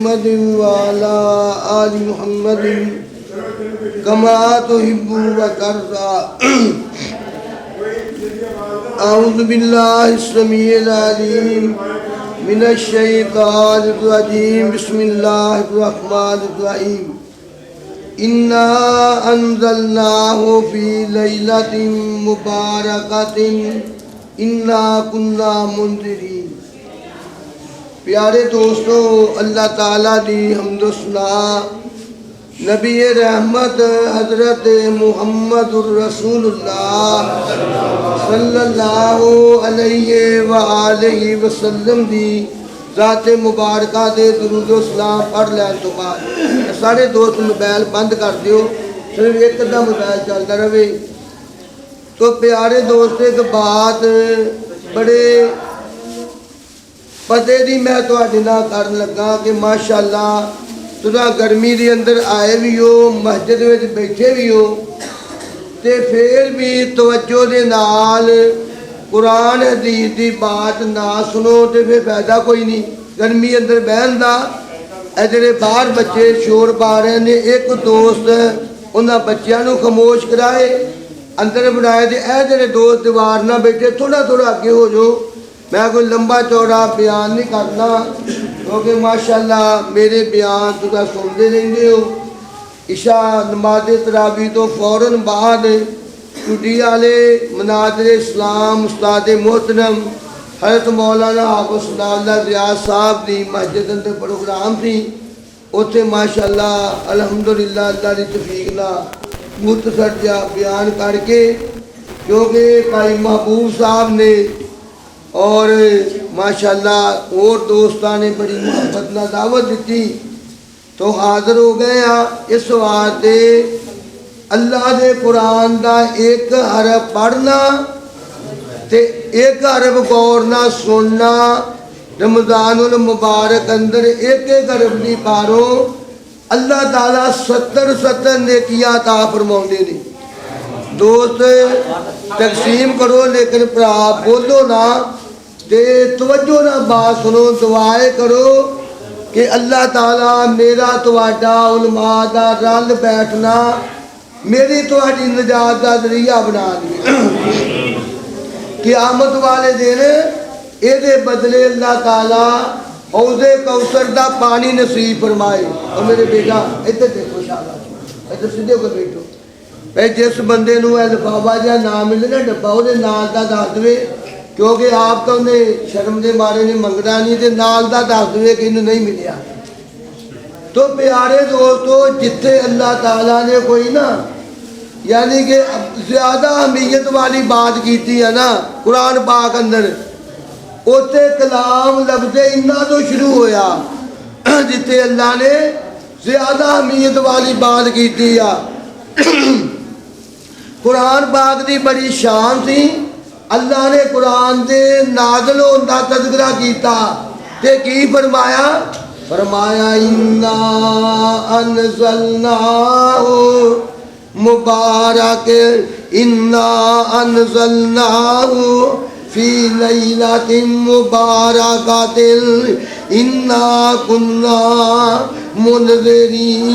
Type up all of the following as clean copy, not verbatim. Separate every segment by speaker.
Speaker 1: वाला आल मुहम्मद कमा तुहिब्बु व तर्ज़ा। अऊज़ु बिल्लाहि स्समीइल अलीम मिनश शैतानिर रजीम। बिस्मिल्लाहिर रहमानिर रहीम। इन्ना अंज़लनाहु फी लैलतिन मुबारकतिन इन्ना कुन्ना मुंज़िरीन। प्यारे दोस्तों, अल्लाह ताला दी हम्दो सुना नबी रहमत हज़रत मुहम्मदुर रसूलुल्लाह सल्लल्लाहु अलैहि व आलिहि वसल्लम दी ज़ाते मुबारका दे दुरूद सलाम पढ़ लैन तो बाद सारे दोस्त मोबाइल बंद कर दियो, सिर्फ एक अद्धा मोबाइल चलता रहे। तो प्यारे दोस्त, एक बात बड़े पते दी मैं तुहाडे नाल करन लगा कि माशाअल्लाह तुसा गर्मी के अंदर आए भी हो, मस्जिद में बैठे भी हो, तो फिर भी तवज्जो दे नाल कुरान हदीस की बात ना सुनो तो फिर फायदा कोई नहीं। गर्मी अंदर बहन का ए जेडे बाहर बच्चे शोर पा रहे हैं, एक दोस्त उन्होंने बच्चों को खामोश कराए अंदर बनाए, तो ए जेडे दोस्त दीवार ना बैठे थोड़ा थोड़ा अगे हो जाओ। मैं कोई लंबा चौड़ा बयान नहीं करना क्योंकि माशाअल्लाह मेरे बयान तुम सुनते रहते हो। इशा नमाज तरावी तो फौरन बाद टुडी वाले मनाजर इस्लाम उस्ताद मोहतरम हज़रत मौलाना हाफिज़ सनाउल्लाह रियाज साहब की मस्जिद अंदर प्रोग्राम थी। उत्थे माशाअल्लाह अलहमदुलिल्लाह अल्लाह की तौफीक नाल मुख्तसर जिहा बयान करके, क्योंकि भाई महबूब साहब ने और माशाअल्लाह और दोस्तों ने बड़ी मोहब्बत ना दावत दी, तो हाज़िर हो गए हाँ। इस वास्ते अल्लाह के कुरान का एक हरफ पढ़ना ते एक हरफ गौर ना सुनना, रमज़ानुल मुबारक अंदर एक एक हरफ नहीं पारो अल्लाह ताला 70 नेकियां अता फरमाउंदे ने। दोस्त तकसीम करो लेकिन भरा बोलो ना, ते तवज्जो ना बात सुनो, दुआए करो कि अल्लाह ताला मेरा तुहाडा उलमा दा रल बैठना मेरी तुहाडी निजात दा ज़रिया बना दे। क़यामत वाले दिन एदे बदले अल्लाह ताला हौज़े कौसर दा पानी नसीब फरमाए। और मेरे बेटा इधर देखो, शाबाश, इधर सीधे होकर बैठो। भाई जिस बंदे नूं लिफाफा जहा ना मिले ना डब्बा वो नाल दा दस दे, क्योंकि आप तो उन्हें शर्म के मारे ने मंगता नहीं, तो नाल दा दस दे कि इन्हें नहीं मिलिया। तो प्यारे दोस्तों, जिथे अल्लाह ताला ने कोई ना यानी कि ज़्यादा अहमियत वाली बात की है ना कुरान पाक अंदर, उत्थे कलाम लफ्ज़े इन्ना तो शुरू होया जिथे अल्लाह ने ज़्यादा अहमियत वाली बात की है। कुरान पाक की बड़ी शान थी। अल्लाह ने कुरान के नाज़िल होने का तज़किरा किया ते की फरमाया, फरमाया इन्ना अनज़लनाहु मुबारक इन्ना अनज़लनाहु फी लैलतिन मुबारकतिन इन्ना कुन्ना मुनज़िरीन।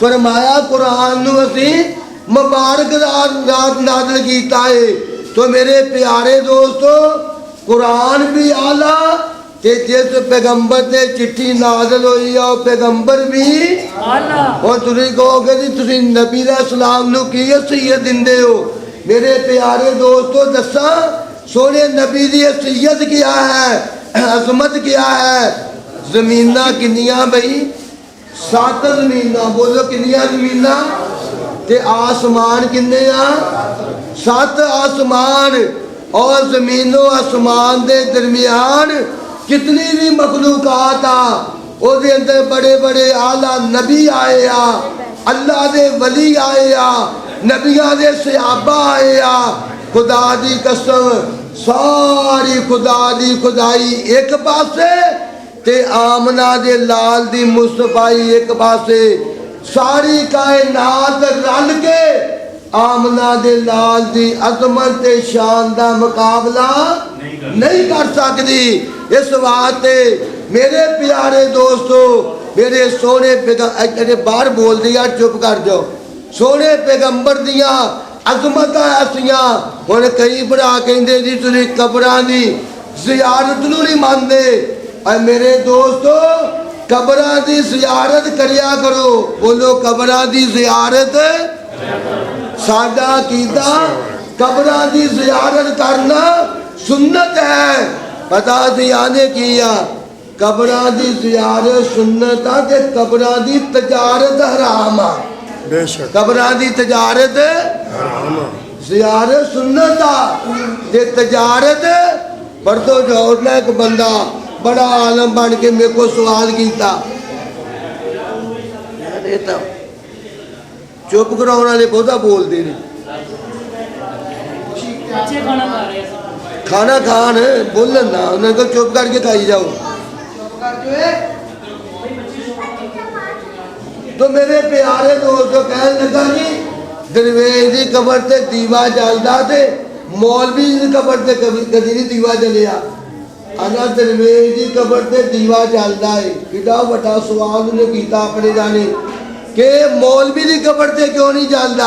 Speaker 1: फरमाया कुरान नूं असीं मुबारक रात नाज़िल कीता है। तो मेरे प्यारे दोस्तों, कुरान भी आला ते जिस पैगंबर ते चिट्ठी नाज़िल हुई है पैगंबर भी आला। और तुसीं कहोगे जी तुसीं नबी सलाम नूं की हसीयत दिंदे हो। मेरे प्यारे दोस्तों, दसा सोने नबी की हसीयत क्या है, अजमत क्या है। ज़मीनां किन्नियां बई, 7 ज़मीनां, बोलो किन्नियां ज़मीनां, ते आसमान किन्ने आ, 7 आसमान। और ज़मीनों आसमान के दरमियान जितनी भी मखलूकात आ ओदे अंदर बड़े बड़े आला नबी आए आ, अल्लाह दे वली आए आ, नबियां दे सहाबा आए आ। खुदा दी कसम सारी खुदा दी खुदाई एक पासे ते आमना दे लाल दी मुस्तफाई एक पासे, सारी कायनात रल के आमना दे लाल दी अजमत ते शान दा मुकाबला नहीं कर सकती। इस वास्ते मेरे प्यारे दोस्तों, मेरे सोने बाहर बोल दिया, चुप कर जाओ। सोने पैगंबर दियां अजमत ऐसियां। हुण कई भरा कहंदे जी तुसीं कबरां दी ज़ियारत नूं नहीं मानदे। मेरे दोस्तों, कबरां दी ज़ियारत करिया करो। बोलो कबरां दी ज़ियारत। साडा अकीदा कबरां दी ज़ियारत करना सुन्नत है। पता सी आने की कबरां दी ज़ियारत सुन्नत आ ते कबरां दी तजारत हराम आ। बेशक कबरां दी तजारत हराम आ, ज़ियारत सुन्नत आ ते तजारत। परसों जौहर ने एक बंदा बड़ा आलम बन के मेरे को सवाल किया। चुप कराने वाले बहुता बोलते हैं। खाना खान बोलन ना, उन्होंने कहा चुप करके खाई जाओ। तो मेरे प्यारे दोस्तों, कहने लगा जी दरवेश की कबर से दीवा जलता थे, मौलवी की कबर से कभी नहीं दीवा जलिया। आना दरवेश की कबर से दीवा चलता है। कितना बड़ा सवाल उन्हें किया अपने जाने कि मौलवी की कबर से क्यों नहीं चलता।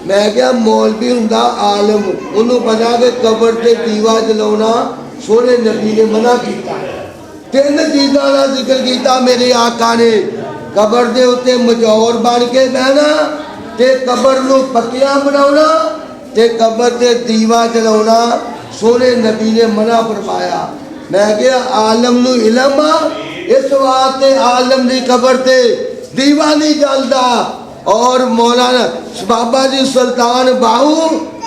Speaker 1: मैं क्या मौलवी हुंदा आलम, उन्होंने पता कि कबर से दीवा जलाना सोने नबी ने मना किया। तीन चीज़ों का जिक्र किया मेरे आका ने। कबर के उत्ते मजौर बन के बहना, ते कबर नूं पक्कियां बनाउणा, ते कबर से दीवा जलाना सोने नबी ने मना फरमाया। मैं क्या आलम नूं इलम आ, इस वास्ते आलम की कबर से दीवा नहीं जलता। और मौलाना बाबा जी सुल्तान बाहू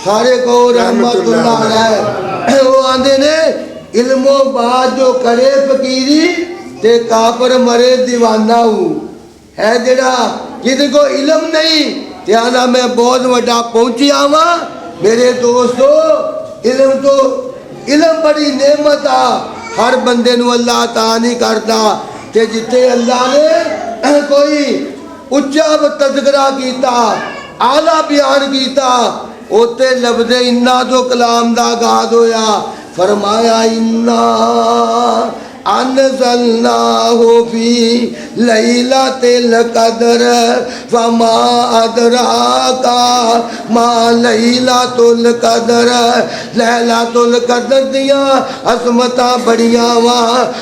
Speaker 1: सारे को रहमतुल्लाह अलैह, वो आंदे ने इल्मो बात जो करे फकीरी ते काफर मरे दीवाना हूँ। है जड़ा जिद को इलम नहीं त्याना मैं बहुत वड्डा पहुंचिया वा। मेरे दोस्तों, इलम तो इलम बड़ी नेमत आ, हर बंदे नूं अल्लाह ता नहीं करता। ते जिथे अल्लाह ने कोई उच्चा तज़किरा किया, आला बयान किया, उत्ते लफ्ज़े इन्ना तो कलाम दा आगाज़ होया। फरमाया इन्ना अनज़लनाहु फी लैलतिल क़द्र वमा अदराका मा लैलतुल क़द्र। लैलतुल क़द्र दियां अज़मतां बड़ियां वा।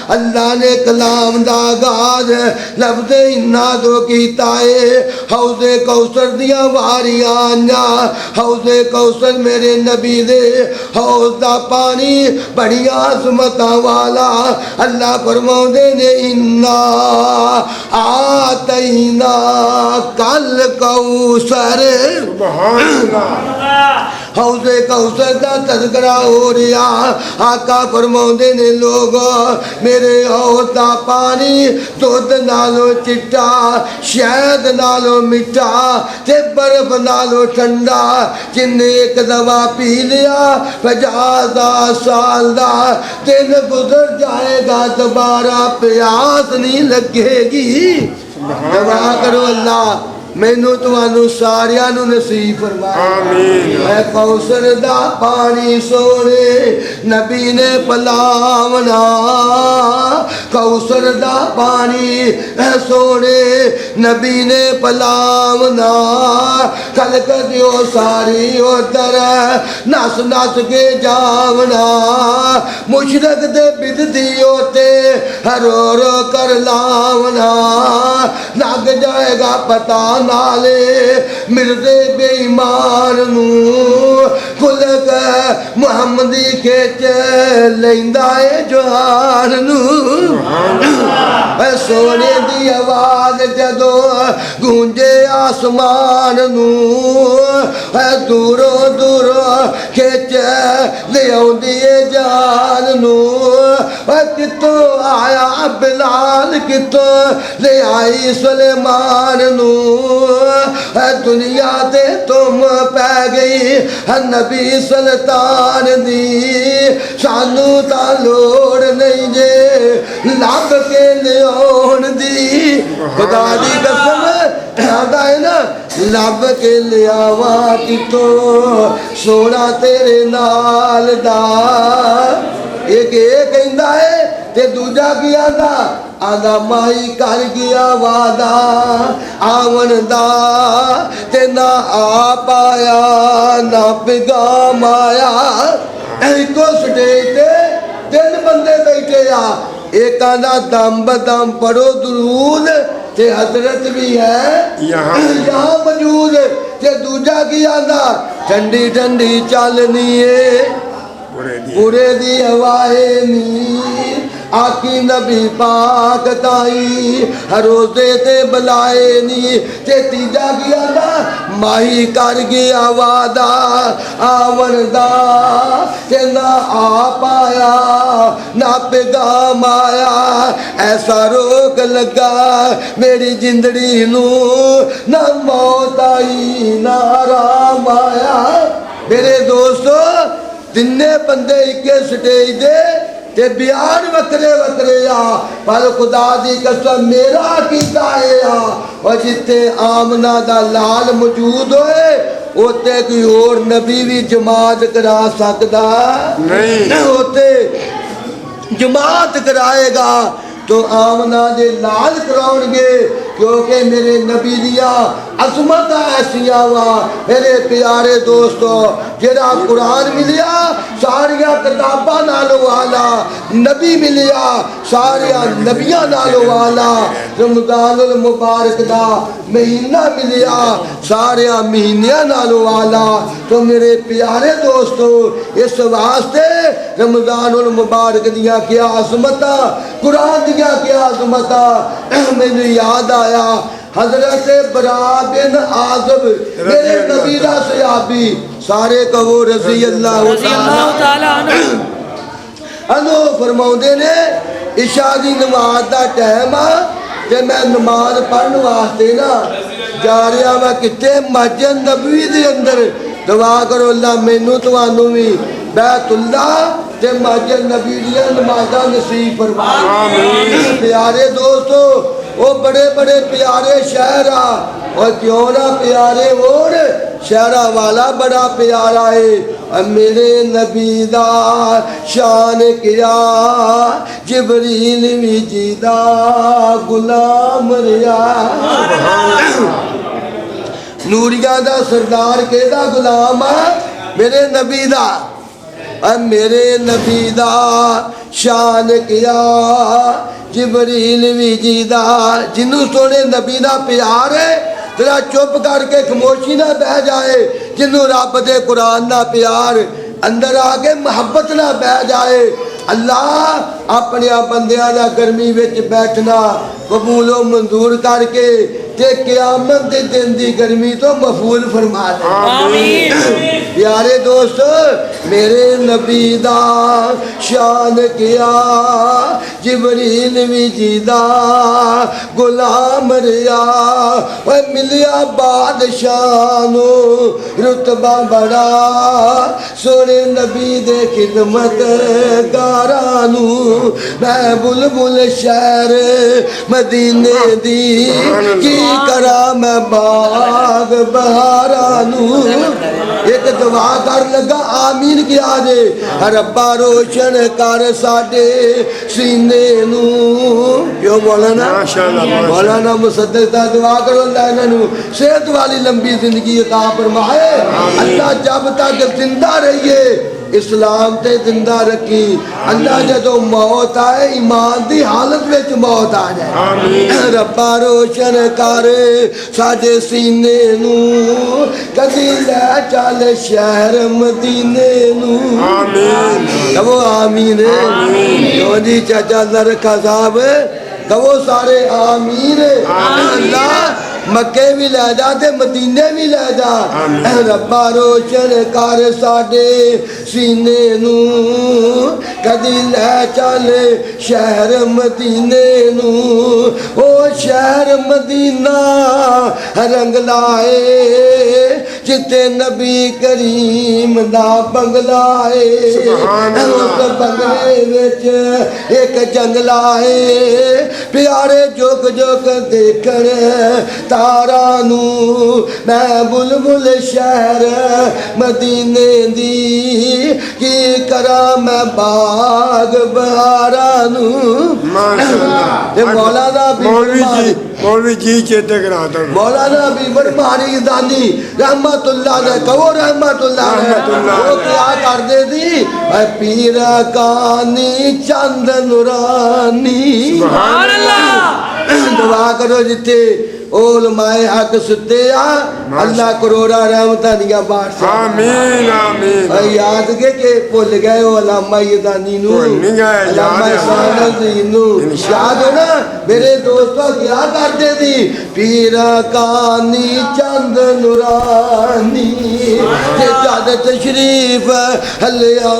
Speaker 1: अल्लाह ने कलाम दा आगाज़ लफ्ज़ इन्ना तो कीता है। हौज़े कौसर दियां वारियां आईयां। हौज़े कौसर मेरे नबी दे हौज़ दा पानी बड़ियां अज़मतां वाला। अल्लाह फरमाउंदे ने इन्ना आतैना कल कौसर। हौज़े कौसर का तज़किरा हो रहा। आका फरमाउंदे ने लोग मेरे हौज़ दा पानी दुध नालों चिट्टा, शहद नालों मिठा, ते बर्फ नालों ठंडा। जिन्हें एक दवा पी लिया 50 साल दा दिन गुजर जाएगा, दोबारा प्यास नहीं लगेगी। दुआ करो अल्लाह मैनू तुहानू सारियां नू नसीब फरमाए। मैं कौसर दा पानी सोने नबी ने पलावना। कौसर दा पानी सोने नबी ने पलावना। खलक दियो सारी उधर नस नस के जावना। मुशरक दे बिदती होते रो रो कर लावना। लग जाएगा पता नाले मिर्दे बेईमान नू खुल के मुहम्मदी खेच लैंदा है जहान नू। सोने दी आवाज जदों गूंजे आसमान नू, दूरों दूरों खेच ले आउंदी है जान नू। कितों आया बिलाल, कितों ले आई सुलेमान नू। दुनिया ते तुम पै गई नबी सुल्तान दी। सानू ता लोड़ नहीं जे लब के लियाउण दी। खुदा दी कसम आंदा है ना ਲੱਭ ਕੇ ਲਿਆਵਾਂ ਕਿਤੋਂ ਸੋਹਣਾ ਤੇਰੇ ਨਾਲ ਦਾ। ਇੱਕ ਇਹ ਕਹਿੰਦਾ ਏ ਤੇ ਦੂਜਾ ਕੀ ਆਂਦਾ, ਆਂਦਾ ਮਾਈ ਕਰ ਗਿਆ ਵਾਦਾ ਆਵਣ ਦਾ ਤੇ ਨਾ ਆ ਪਾਇਆ ਨਾ ਪੈਗਾਮ ਆਇਆ। ਇੱਕੋ ਸਟੇਜ ਤੇ ਤਿੰਨ ਬੰਦੇ ਬੈਠੇ ਆ, एक आंदा दम बदम पढ़ो दुरूद ते हजरत भी है यहाँ मौजूद, ते दूजा की आंदा ठंडी ठंडी चलनी है बुरे दी हवाए नी आकी नबी पाक ताई रोजे ते बुलाए नी। ते तीजा की आंदा माही कर गया वादा आवन दा ते ना आ पाया ना पैगाम आया। ऐसा रोक लगा मेरी जिंदड़ी नू ना मौत आई ना आराम आया। मेरे दोस्तों तिन्ने बंदे इक्के स्टेज दे ते बयान वक्रे वक्रे आ, पर खुदा दी कसम मेरा कीता है आ। और जिथे आमना दा लाल मौजूद होए उत्ते कोई और नबी भी जमात करा सकदा नहीं, उत्ते जमात कराएगा तो आमना दे लाल कराउणगे, क्योंकि मेरे नबी दिया अजमत ऐसिया वा। मेरे प्यारे दोस्तों जेड़ा कुरान मिलिया सारिया किताबां नालों वाला, नबी मिलिया सारिया नबियां नालों वाला, रमजानुल मुबारक दा महीना मिलिया सारिया महीनियां नालों वाला। तो मेरे प्यारे दोस्तों इस वास्ते रमजानुल मुबारक दिया क्या अजमत, कुरान दिया क्या अजमत। मैनू याद आया हजरत बरा बिन आज़ब मेरे नबी दा सहाबी, सारे कहो रज़ी अल्लाह तआला अन्हु, फरमाउंदे ने इशा दी नमाज दा टाइम आ ते मैं नमाज पढ़न वास्ते ना जा रहा मैं किते मस्जिद नबवी दे अंदर। दुआ करो अल्लाह मैनू तुहानू भी बैतुल्ला ते मस्जिद नबी दी नमाज़ां नसीब फरमाए। प्यारे दोस्तों वो बड़े बड़े प्यारे शहर आ, और क्यों ना प्यारे और शहरा वाला बड़ा प्यारा है। मेरे नबी दा शान किया जिबरील भी जीदा गुलाम रिया। नूरिया दा सरदार केदा गुलाम आ, मेरे नबी दा। मेरे नबी दा शान किया जिबरील भी जीदा। जिन्नू सोने नबी दा प्यार है जरा चुप करके खामोशी ना बह जाए, जिन्नू रब दे कुरान दा प्यार अंदर आके मुहब्बत ना बह जाए। अल्लाह अपने बंदियां दा गर्मी विच बैठना कबूलो मंजूर करके ते क़यामत दे दिन दी गर्मी तो महफूज फरमा दे। आमीन। प्यारे दोस्त मेरे नबी दा शान किया जिबरील भी जीदा गुलाम रिया। मिलिया बादशाह नू रुतबा बड़ा सोने नबी दे खिदमत गारा नू। मैं बुलबुल शहर मदीने दी की करा मैं बाग बहारा नू। एक दुआ कर लगा आमीन किया जे रब्बा रोशन कर साडे सीने नू। क्यों मौलाना मौलाना मुसद्दक दा दुआ करो अल्लाह इन्हां सेहत वाली लंबी जिंदगी अता फरमाए। अल्लाह जब तक जिंदा रहिए इस्लाम ते जिंदा रखी। अल्लाह जदों मौत आए ईमान दी हालत विच मौत आ जाए। रब्बा रोशन कर साडे सीने नू कदी लै चल शहर मदीने नू। आमीन कहो आमीन। क्यों जी चाचा नरखा साहब कहो सारे आमीन। अल्लाह मक्के भी लै जा ते मदीने भी लै जा। रब्बा रोशन कर साडे सीने नू कदी लै चल शहर मदीने नू। ओ शहर मदीना रंग लाए जिते नबी करीम दा बंगला है उस बंगले विच एक जंगला है प्यारे जुग जुग देखण तारा नू मैं बुलबुल शहर मदीने दी की करा मैं बाग बहारा नू
Speaker 2: मौलवी जी चेते करा दो
Speaker 1: मौलाना बीबर मारी दानी रहमतुल्लाह ने कहो रहमतुल्लाह वो क्या कर दे दी पीर कानी चंद नूरानी
Speaker 3: सुभान अल्लाह
Speaker 1: दुआ करो जिथे ओलमाए हक सुते अल्लाह करोड़ा रहमतां दियां बारिशां
Speaker 2: आमीन आमीन
Speaker 1: याद के भुल गए हो अलामा यदानी नू अलामा सानदीन नू याद है ना मेरे दोस्तों क्या करते थी पीरा कानी चंद नूरानी ते जद तशरीफ हलिया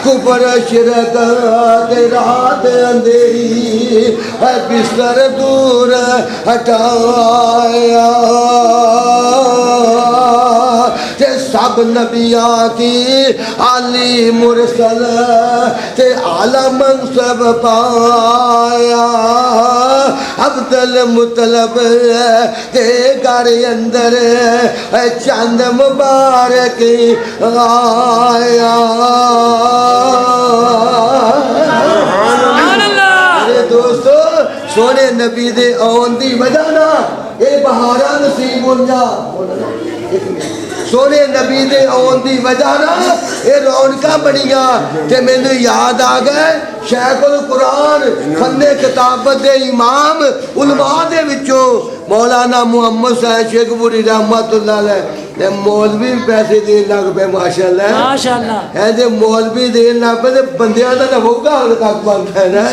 Speaker 1: कुफर शिरक ते रात अंधेरी है बिस्तर दूर हटाया ते सब नबिया की आली मुरसल ते आला मनसब पाया अब्दुल मुतलब के घर अंदर चंद मुबारक आया दोस्तों सोने नबी दे आउण दी वजह ना ये बहारा नसीब होना सोने नबी दे आउण दी वजह ना ये रौनकां बनियां ते मैनू याद आ गए शेखुल कुरान फन्ने किताबत दे इमाम उलमा दे विचों मौलाना मुहम्मद साहब शेखपुरी रहमतुल्लाह अलैह ते मौलवी भी पैसे देन लग पे माशाअल्लाह है जे मौलवी देन लग पे बंदियां दा ना होगा कख बनता है ना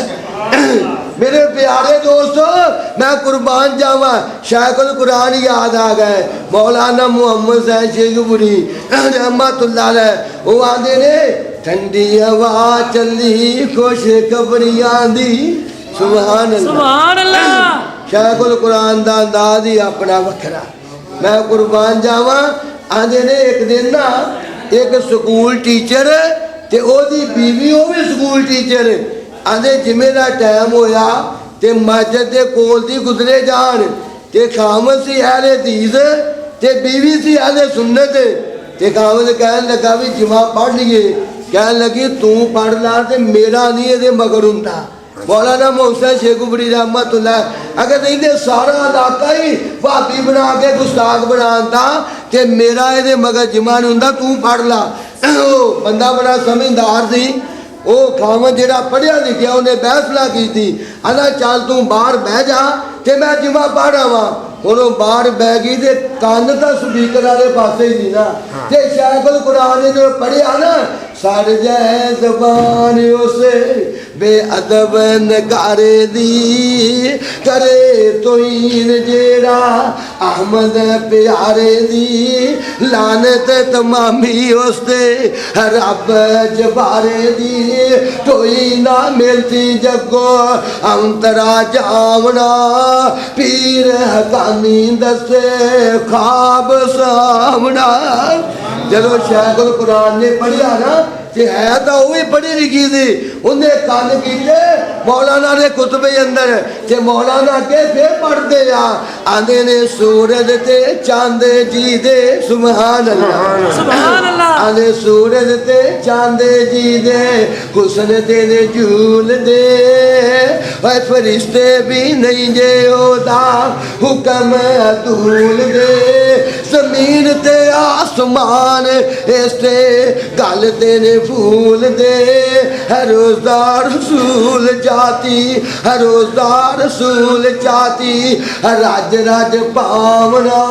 Speaker 1: मेरे प्यारे दोस्तों मैं कुर्बान जावा शेखुल कुरान याद आ गए मौलाना मुहम्मद साहब शेखपुरी रहमतुल्लाह अलैह वो आंदे ने ठंडी हवा चली खुश खबरियां दी सुभान अल्लाह शेखुल कुरान दा अंदाज ही अपना वखरा मैं कुर्बान जावा आंदे ने एक दिन ना एक स्कूल टीचर ते ओदी बीवी वो भी स्कूल टीचर आंदे जिम्मे दा टाइम होया ते मस्जिद दे कोल दी गुजरे जान ते खामद सी अहले हदीस ते बीवी सी अहले सुन्नत ते खामद कहन लगा भी जिमा पढ़ लिए कहन लगी तू पढ़ ला ते मेरा नहीं ये मगर हुंदा मौलाना मोहसिन शेखपुरी रहमतुल्लाह अगर इन्हें सारा इलाका ही भाभी बना के गुस्ताख बनाता ते मेरा ये मगर जिमा नहीं हुंदा तू पढ़ ला बंदा बड़ा समझदार सी वो खामद जेड़ा पढ़िया लिखिया उन्हें फैसला की थी आना चल तू बाहर बह जा ते मैं जिमा पढ़ आवा हुण बाहर बह गई ते कान तो स्पीकर वाले पासे ही नहीं ना ते शेखुल कुरान ने जो पढ़िया ना सड़ जाए जबान उसे बेअदब नकारे दी करे तोहीन जेड़ा अहमद प्यारे दी लानत तमामी उसते रब जबारे दी तोई ना मिलती जगो अंतरा जावना पीर हकानी दसे ख्वाब सामना जदों शेखुल कुरान ने पढ़िया ना जे है तो वो भी पढ़ी लिखी थी उन्हें कान कीते मौलाना ने कुतबे अंदर जे मौलाना के फिर पढ़ते आंदे ने सूरज ते चांद जी दे सुभान अल्लाह आंदे सूरज ते चांद जी दे हुस्न तेरे झूल दे फरिश्ते भी नहीं जे ओदा हुक्म अतूल दे जमीन ते आसमान इसते गल तेरे फूल दे हर रोज़दार रसूल जाती हर रोज़दार रसूल जाती राज राज पावना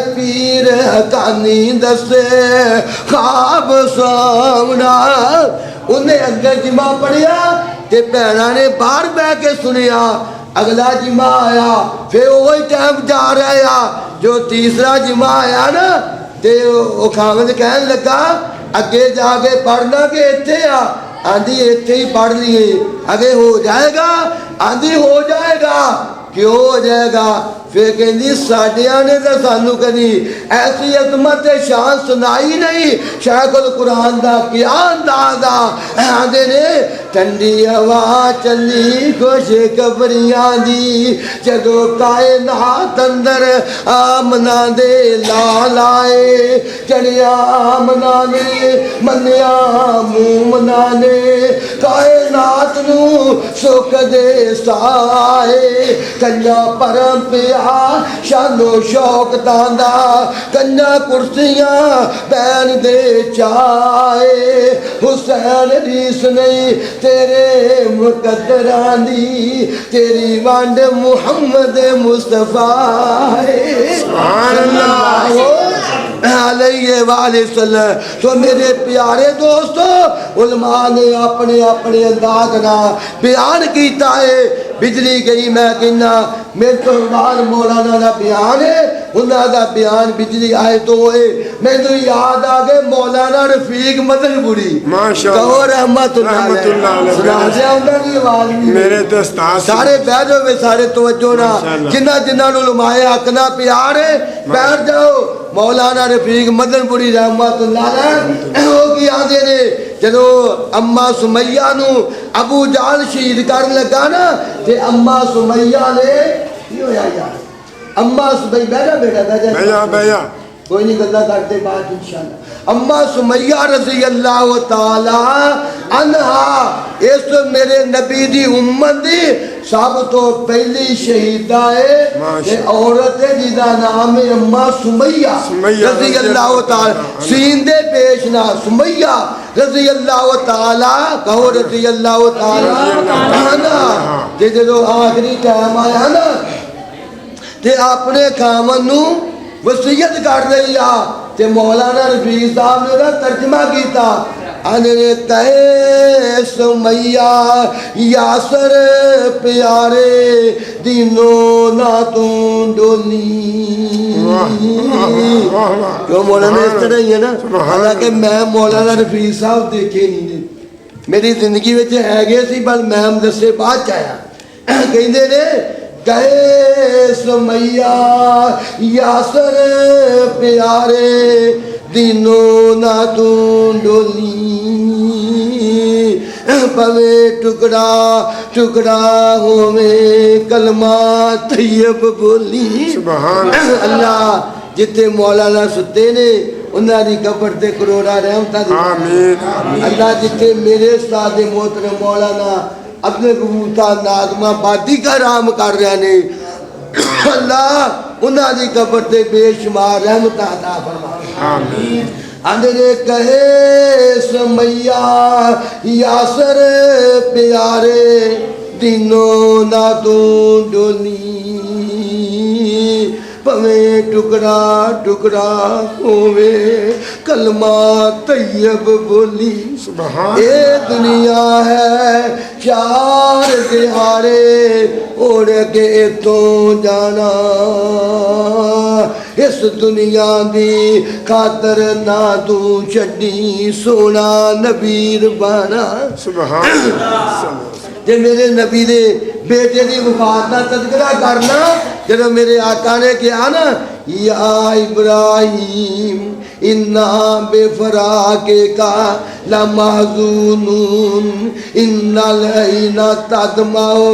Speaker 1: पीर हकानी दसे ख्वाब सामना उन्हें अगर जिमा पढ़िया ते भैना ने बाहर बह के सुनिया अगला जिमा आया फिर वही टाइम जा रहा जो तीसरा जिमा आया ना ते वो खामद कहन लगा अगे जाके पढ़ना कि इत्थे आंधी इत्थे ही पढ़ लिए आगे हो जाएगा आंधी हो जाएगा क्यों हो जाएगा? फिर कहती साडिया ने तो सानू कभी ऐसी अजमत शान सुनाई नहीं। शायकुल कुरान का क्या अंदाज आते ने ठंडी हवा चली खुश कबरियां दी जदों कायनात अंदर आमना दे लाल आए चढ़िया आमना ने मनिया मुंह मना ने कायनात नू सुख दे साए कन्या परम पिया शानो शौक तांदा कन्या कुर्सियां बैन दे चाए हुसैन रीस नहीं तेरे मुकद्दरां दी तेरी वंड मुहम्मद मुस्तफा तो मेरे प्यारे दोस्तों उलमा ने अपने अपने अंदाज ना बयान किया है। बिजली गई मैं कहना मेरे तो बाद मौलाना का बयान है उन्होंने बयान बिजली आए तो होए मैनू याद आ गए मौलाना रफीक मदनपुरी
Speaker 2: मेरे दोस्त
Speaker 1: सारे बह जाओ सारे तवज्जो ना जिन्ना जिन्ना लुमाए हक ना प्यार है बैठ जाओ। मौलाना रफीक मदनपुरी रहमतुल्लाह की आदे ने जदों अम्मा सुमैया नू अबू जाल शहीद कर लगा ना ते अम्मा सुमैया ने की होया यार अम्मा सुमैया बैठा कोई नहीं गल्ला करते बात इंशाअल्लाह। अम्मा सुमैया रज़ी अल्लाह ताला अन्हा इस मेरे नबी दी उम्मत दी सब तो पहली शहीदा है ते औरत है जिदा नाम है अम्मा सुमैया रज़ी अल्लाह ताला सीन दे पेश ना सुमैया रज़ी अल्लाह ताला कहो रज़ी अल्लाह ताला ना ते जदों आखिरी टाइम आया ना ते अपने खामन नू वसीयत कर रही आ ते मौलाना रफीक साहब ने ना तर्जमा किया आने कहे सुमैया यासर प्यारे दिनों ना तू डोली क्यों मौलाना इस तरह ही है ना। हालांकि मैं मौलाना रफीक साहब देखे नहीं मेरी जिंदगी में है गए सी पर मैम दसे बाद च आया कहते ने कहे सुमैया यासर प्यारे दिनों ना तू डोली पवे टुकड़ा टुकड़ा होवे कलमा तैयब बोली अल्लाह जिथे मौलाना सुते ने उन्होंने कबर से करोड़ा रहमत अल्लाह जिथे मेरे उस्ताद मोहतरम मौलाना अपने कबूता नाजमा बादी का राम कर रहे ने अल्लाह उन्होंने कबर से बेशुमार रहमत अता फरमा आंदे ने कहे सुमैया यासर प्यारे दिनों ना तू डोली पवे टुकड़ा टुकड़ा होवे कलमा तैयब बोली ये दुनिया है चार दिहारे उड़ के तो जाना इस दुनिया दी खातर ना तू छड़ी सोना नबीर बना जे मेरे नबी दे बेटे की वफात का तज़किरा करना जब मेरे आका ने कहा ना या इब्राहिम इन्ना बेफराके का लमहज़ूनुन इन्नल ऐना तदमाओ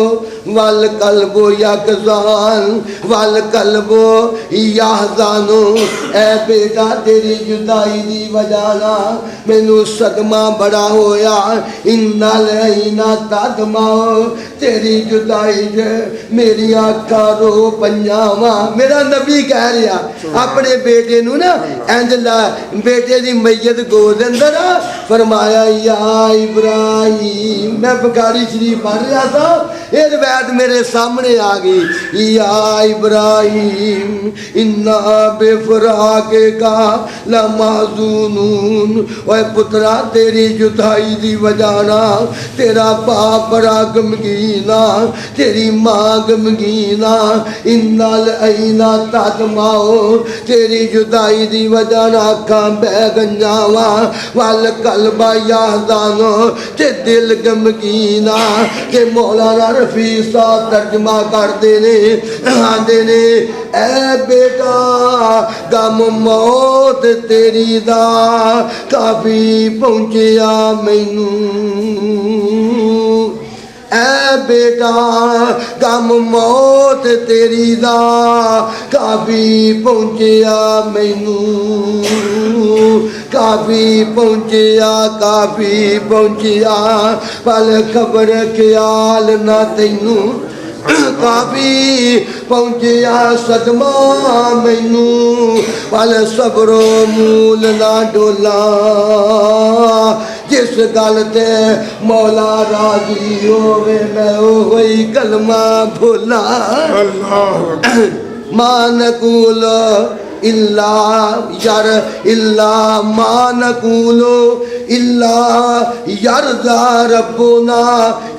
Speaker 1: वल कल्बो यकज़ान वल कल्बो यहज़ानु ए बेटा तेरी जुदाई दी वजह नाल मैनू सदमा बड़ा होया इन्नल ऐना तदमाओ तेरी जुदाई जे मेरी अखां रो पंजावा। मेरा नबी कह रहा अपने बेटे नू ना इंज ला बेटे दी मैयत गोद अंदर फरमाया या इब्राहिम मैं बुखारी शरीफ पढ़ रहा था ये रिवायत मेरे सामने आ गई या इब्राहिम इन्ना बेफराके का लमहज़ूनुन ओए पुत्रा तेरी जुदाई दी वजह नाल तेरा बाप बड़ा गमगीना तेरी मां गमगीना इन्नल ऐना तदमाओ तेरी जुदाई दी वजह नाल अखां बह गंजावा वल कल्बा यहज़ानो ते दिल गमगीना ते मौलाना ਹਫੀਜ਼ ਸਾਹਿਬ ਤਰਜਮਾ ਕਰਦੇ ਨੇ, ਆਂਦੇ ਨੇ ਐ ਬੇਟਾ ਗਮ ਮੌਤ ਤੇਰੀ ਦਾ ਕਾਫੀ ਪਹੁੰਚਿਆ ਮੈਨੂੰ। ਐ ਬੇਟਾ ਗਮ ਮੌਤ ਤੇਰੀ ਦਾ ਕਾਫੀ ਪਹੁੰਚਿਆ ਮੈਨੂੰ, ਕਾਫੀ ਪਹੁੰਚਿਆ, ਕਾਫੀ ਪਹੁੰਚਿਆ, ਪਲ ਖਬਰ ਖਿਆਲ ਨਾ ਤੈਨੂੰ ਕਾਫੀ ਪਹੁੰਚਿਆ ਸਦਮਾ ਮੈਨੂੰ, ਪਲ ਸਬਰੋ ਮੂਲ ਨਾ ਡੋਲਾ, ਜਿਸ ਗੱਲ ਤੇ ਮੌਲਾ ਰਾਜ਼ੀ ਹੋਵੇ ਮੈਂ ਉਹੀ ਕਲਮਾ ਭੋਲਾ।
Speaker 2: ਅੱਲਾਹੁ
Speaker 1: ਮਾਨਕੂਲ ਇਲਾ ਯਰ ਇਲਾ ਮਾਨਕੂਲ ਇਲਾ ਯਰਦਾ ਰੱਬੁਨਾ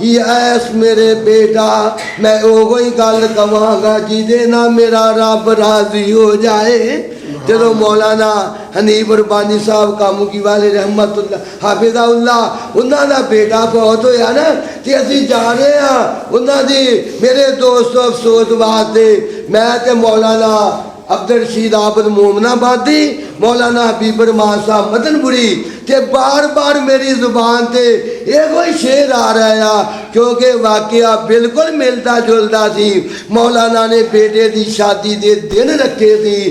Speaker 1: ਯੈਸ ਮੇਰੇ ਬੇਟਾ ਮੈਂ ਉਹੀ ਗੱਲ ਕਵਾਂਗਾ ਜਿਹਦੇ ਨਾਲ ਮੇਰਾ ਰੱਬ ਰਾਜ਼ੀ ਹੋ ਜਾਏ। ਜਦੋਂ ਮੌਲਾਨਾ ਹਨੀਫ ਰਬਾਨੀ ਸਾਹਿਬ ਕਾਮੂਕੀ ਵਾਲੇ ਰਹਿਮਤੁल्लाह ਹਾਫਿਜ਼ਾਹੁल्लाह ਉਹਨਾਂ ਦਾ ਬੇਟਾ ਬਹੁਤ ਹੋਇਆ ਨਾ, ਤੇ ਅਸੀਂ ਜਾ ਰਹੇ ਹਾਂ ਉਹਨਾਂ ਦੀ ਮੇਰੇ ਦੋਸਤੋ ਅਫਸੋਸ ਵਾਸਤੇ। ਮੈਂ ਤੇ ਮੌਲਾਨਾ ਅਬਦੁਲ ਰਸ਼ੀਦ ਆਬਦ ਮੋਮਨਾਬਾਦੀ, ਮੌਲਾਨਾ ਹਬੀਬ ਰਹਿਮਾਨ ਸਾਹਿਬ ਮਦਨਪੁਰੀ, ਤੇ ਬਾਰ-ਬਾਰ ਮੇਰੀ ਜ਼ੁਬਾਨ ਤੇ ਇਹੋ ਹੀ ਸ਼ੇਰ ਆ ਰਿਹਾ ਆ ਕਿਉਂਕਿ ਵਾਕਿਆ ਬਿਲਕੁਲ ਮਿਲਦਾ ਜੁਲਦਾ ਸੀ। ਮੌਲਾਨਾ ਨੇ ਬੇਟੇ ਦੀ ਸ਼ਾਦੀ ਦੇ ਦਿਨ ਰੱਖੇ ਸੀ,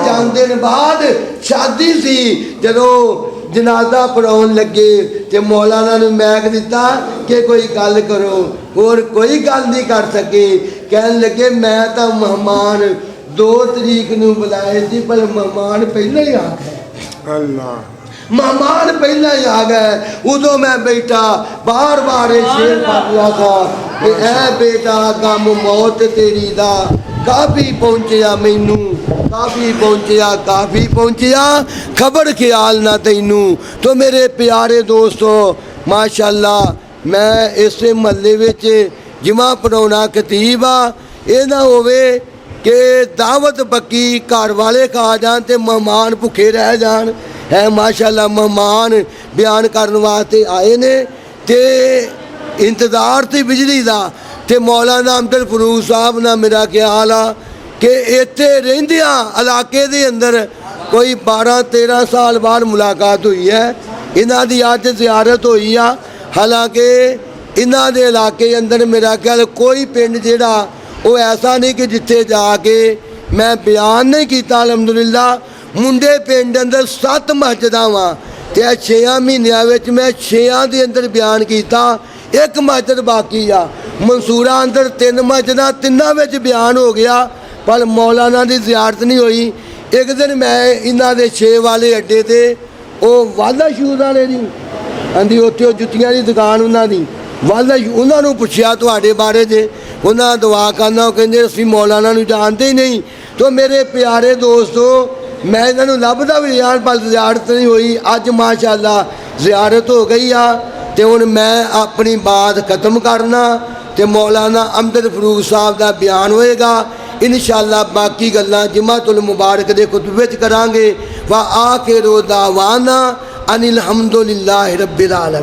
Speaker 1: ਚੰਦ ਦਿਨ ਬਾਅਦ ਸ਼ਾਦੀ ਸੀ। ਜਦੋਂ ਜਨਾਜ਼ਾ ਪੜਾਉਣ ਲੱਗੇ ਤੇ ਮੌਲਾਨਾ ਨੂੰ ਮੈਕ ਦਿੱਤਾ ਕਿ ਕੋਈ ਗੱਲ ਕਰੋ, ਹੋਰ ਕੋਈ ਗੱਲ ਨਹੀਂ ਕਰ ਸਕੇ। ਕਹਿਣ ਲੱਗੇ ਮੈਂ ਤਾਂ ਮਹਿਮਾਨ 2 ਤਰੀਕ ਨੂੰ ਬੁਲਾਏ ਸੀ ਪਰ ਮਹਿਮਾਨ ਪਹਿਲਾਂ ਹੀ ਆ ਗਏ।
Speaker 2: ਅੱਲਾਹ
Speaker 1: ਮਹਿਮਾਨ ਪਹਿਲਾਂ ਹੀ ਆ ਗਏ। ਉਦੋਂ ਮੈਂ ਬੈਠਾ ਬਾਰ-ਬਾਰ ਇਹ ਸ਼ੇਰ ਪੜ੍ਹ ਰਿਹਾ ਥਾ ਕਿ ਐ ਬੇਟਾ ਗਮ ਮੌਤ ਤੇਰੀ ਦਾ ਕਾਫੀ ਪਹੁੰਚਿਆ ਮੈਨੂੰ, ਕਾਫੀ ਪਹੁੰਚਿਆ, ਕਾਫੀ ਪਹੁੰਚਿਆ, ਖਬਰ ਖਿਆਲ ਨਾ ਤੈਨੂੰ। ਤੋ ਮੇਰੇ ਪਿਆਰੇ ਦੋਸਤੋ ਮਾਸ਼ਾਅੱਲਾ ਮੈਂ ਇਸੇ ਮਹੱਲੇ ਵਿੱਚ ਜਮਾ ਪੜਾਉਣਾ ਖਤੀਬ ਆ। ਇਹ ਨਾ ਹੋਵੇ ਕਿ ਦਾਵਤ ਪੱਕੀ ਘਰ ਵਾਲੇ ਖਾ ਜਾਣ ਤੇ ਮਹਿਮਾਨ ਭੁੱਖੇ ਰਹਿ ਜਾਣ। ਹੈ ਮਾਸ਼ਾਅੱਲਾ ਮਹਿਮਾਨ ਬਿਆਨ ਕਰਨ ਵਾਸਤੇ ਆਏ ਨੇ ਤੇ ਇੰਤਜ਼ਾਰ ਤੇ ਬਿਜਲੀ ਦਾ। ਤੇ ਮੌਲਾਨਾ ਅਬਦੁਲ ਫਰੂਕ ਸਾਹਿਬ ਨਾਲ ਮੇਰਾ ਖਿਆਲ ਆ ਕਿ ਇੱਥੇ ਰਹਿੰਦਿਆਂ ਇਲਾਕੇ ਦੇ ਅੰਦਰ ਕੋਈ 12-13 ਸਾਲ ਬਾਅਦ ਮੁਲਾਕਾਤ ਹੋਈ ਹੈ। ਇਹਨਾਂ ਦੀ ਅੱਜ ਜ਼ਿਆਰਤ ਹੋਈ ਆ। ਹਾਲਾਂਕਿ ਇਹਨਾਂ ਦੇ ਇਲਾਕੇ ਅੰਦਰ ਮੇਰਾ ਖਿਆਲ ਕੋਈ ਪਿੰਡ ਜਿਹੜਾ ਉਹ ਐਸਾ ਨਹੀਂ ਕਿ ਜਿੱਥੇ ਜਾ ਕੇ ਮੈਂ ਬਿਆਨ ਨਹੀਂ ਕੀਤਾ। ਅਲਹਮਦੁਲਿਲਾ ਮੁੰਡੇ ਪਿੰਡ ਅੰਦਰ 7 ਮਸਜਿਦਾਂ ਵਾ ਤੇ 6 ਮਹੀਨਿਆਂ ਵਿੱਚ ਮੈਂ 6 ਦੇ ਅੰਦਰ ਬਿਆਨ ਕੀਤਾ। 1 ਮਸਜਿਦ ਬਾਕੀ ਆ। ਮਨਸੂਰਾ ਅੰਦਰ 3 ਮਸਜਿਦਾਂ, 3 ਵਿੱਚ ਬਿਆਨ ਹੋ ਗਿਆ ਪਰ ਮੌਲਾਨਾ ਦੀ ਜ਼ਿਆਰਤ ਨਹੀਂ ਹੋਈ। ਇੱਕ ਦਿਨ ਮੈਂ ਇਹਨਾਂ ਦੇ 6 ਵਾਲੇ ਅੱਡੇ ਤੇ ਉਹ ਵਾਲਾ ਸ਼ੂਜ਼ ਵਾਲੇ ਦੀ ਆਂਦੀ ਉੱਥੇ ਉਹ ਜੁੱਤੀਆਂ ਦੀ ਦੁਕਾਨ ਉਹਨਾਂ ਦੀ ਵਾਲਾ, ਉਹਨਾਂ ਨੂੰ ਪੁੱਛਿਆ ਤੁਹਾਡੇ ਬਾਰੇ ਜੇ, ਉਹਨਾਂ ਦੁਆ ਕਰਨਾ। ਉਹ ਕਹਿੰਦੇ ਅਸੀਂ ਮੌਲਾਨਾ ਨੂੰ ਜਾਣਦੇ ਹੀ ਨਹੀਂ। ਤੋ ਮੇਰੇ ਪਿਆਰੇ ਦੋਸਤੋ ਮੈਂ ਇਹਨਾਂ ਨੂੰ ਲੱਭਦਾ ਵੀ ਯਾਰ ਪਰ ਜ਼ਿਆਰਤ ਨਹੀਂ ਹੋਈ। ਅੱਜ ਮਾਸ਼ਾਅੱਲਾ ਜ਼ਿਆਰਤ ਹੋ ਗਈ ਆ ਤੇ ਹੁਣ ਮੈਂ ਆਪਣੀ ਬਾਤ ਖਤਮ ਕਰਨਾ ਤੇ ਮੌਲਾਨਾ ਅਬਦੁਲ ਫਰੂਕ ਸਾਹਿਬ ਦਾ ਬਿਆਨ ਹੋਏਗਾ। ਇਨਸ਼ਾਅੱਲਾ ਬਾਕੀ ਗੱਲਾਂ ਜੁਮਾਤੁਲ ਮੁਬਾਰਕ ਦੇ ਖੁਤਬੇ ਵਿੱਚ ਕਰਾਂਗੇ। ਵਾ ਆਖਿਰੂ ਦਾਵਾਨਾ ਅਨਿਲ ਹਮਦੁਲਿल्लाहि रब्बिल आलमीन।